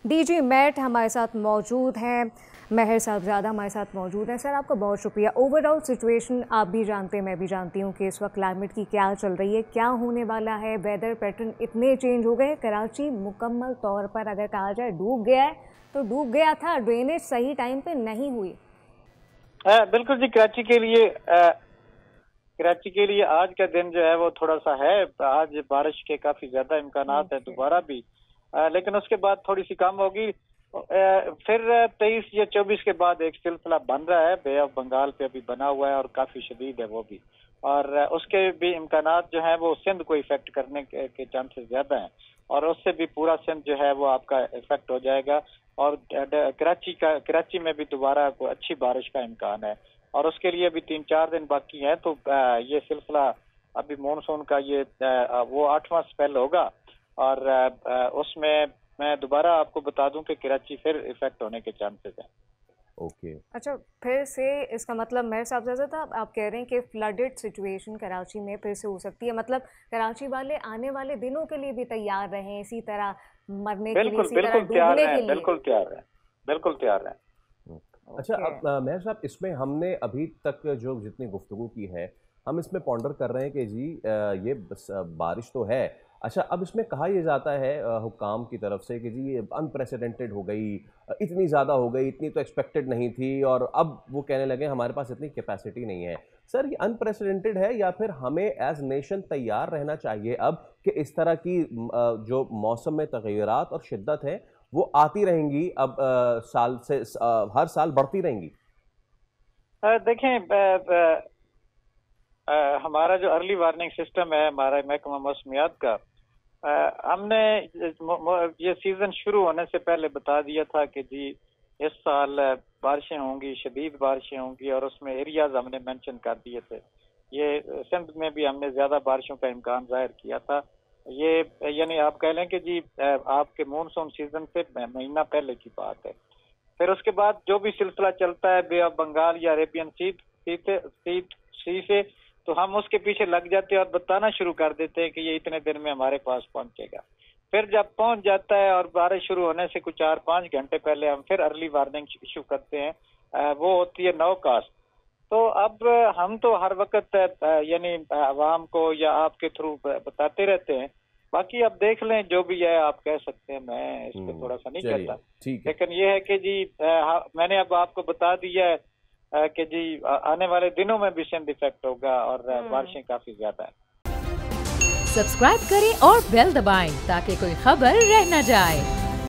DG met हमारे साथ मौजूद हैं, महर साहबजादा हमारे साथ मौजूद हैं। सर, आपका बहुत शुक्रिया। ओवरऑल सिचुएशन आप भी जानते हैं, मैं भी जानती हूँ कि इस वक्त क्लाइमेट की क्या चल रही है, क्या होने वाला है। वेदर पैटर्न इतने चेंज हो गए, कराची मुकम्मल तौर पर अगर कहा जाए डूब गया है तो डूब गया था, ड्रेनेज सही टाइम पे नहीं हुई। बिल्कुल जी, कराची के लिए आज का दिन जो है वो थोड़ा सा है। आज बारिश के काफी ज्यादा इम्कानात है दोबारा भी, लेकिन उसके बाद थोड़ी सी कम होगी। फिर 23 या 24 के बाद एक सिलसिला बन रहा है, बे ऑफ बंगाल पे अभी बना हुआ है और काफी शदीद है वो भी, और उसके भी इम्कानात जो है वो सिंध को इफेक्ट करने के चांसेस ज्यादा हैं, और उससे भी पूरा सिंध जो है वो आपका इफेक्ट हो जाएगा। और कराची में भी दोबारा अच्छी बारिश का इम्कान है, और उसके लिए भी 3-4 दिन बाकी हैं। तो ये सिलसिला अभी मानसून का ये वो 8वां स्पेल होगा, और उसमें मैं दोबारा आपको बता दूं कि कराची फिर इफेक्ट होने के चांसेस हैं। ओके अच्छा, फिर से इसका मतलब महर साहबजादा आप कह रहे हैं कि फ्लडेड सिचुएशन कराची में फिर से हो सकती है। मतलब कराची वाले आने वाले दिनों के लिए भी तैयार रहें, इसी तरह मरने के लिए, इसी तरह डूबने के लिए। बिल्कुल तैयार है। अच्छा, अब महर साहब, इसमें हमने अभी तक जो जितनी गुफ्तगू की है, हम इसमें पॉन्डर कर रहे हैं कि जी ये बारिश तो है। अच्छा, अब इसमें कहा यह जाता है हुक्काम की तरफ से कि जी ये अनप्रेसिडेंटेड हो गई, इतनी ज़्यादा हो गई, इतनी तो एक्सपेक्टेड नहीं थी, और अब वो कहने लगे हमारे पास इतनी कैपेसिटी नहीं है। सर, ये अनप्रेसिडेंटेड है या फिर हमें एज नेशन तैयार रहना चाहिए अब कि इस तरह की जो मौसम में तग़य्युरात और शिद्दत है वो आती रहेंगी, अब साल से हर साल बढ़ती रहेंगी? देखें, हमारा जो अर्ली वार्निंग सिस्टम है, हमारा महकमा मौसमियात का, हमने ये सीजन शुरू होने से पहले बता दिया था कि जी इस साल बारिशें होंगी, शदीद बारिशें होंगी, और उसमें एरियाज हमने मेंशन कर दिए थे। ये सिंध में भी हमने ज्यादा बारिशों का इम्कान जाहिर किया था। ये यानी आप कह लें कि जी आपके मानसून सीजन से महीना पहले की बात है। फिर उसके बाद जो भी सिलसिला चलता है बे ऑफ बंगाल या अरेबियन सी से, तो हम उसके पीछे लग जाते हैं और बताना शुरू कर देते हैं कि ये इतने दिन में हमारे पास पहुंचेगा। फिर जब पहुंच जाता है और बारिश शुरू होने से कुछ 4-5 घंटे पहले हम फिर अर्ली वार्निंग इशू करते हैं, वो होती है नौकास्ट। तो अब हम तो हर वक्त यानी आवाम को या आपके थ्रू बताते रहते हैं। बाकी अब देख लें, जो भी है आप कह सकते हैं, मैं इस पर थोड़ा सा नहीं कहता, लेकिन ये है कि जी मैंने अब आपको बता दिया है कि जी आने वाले दिनों में भी सिंध इफेक्ट होगा और बारिशें काफी ज्यादा है। सब्सक्राइब करें और बेल दबाएं ताकि कोई खबर रह न जाए।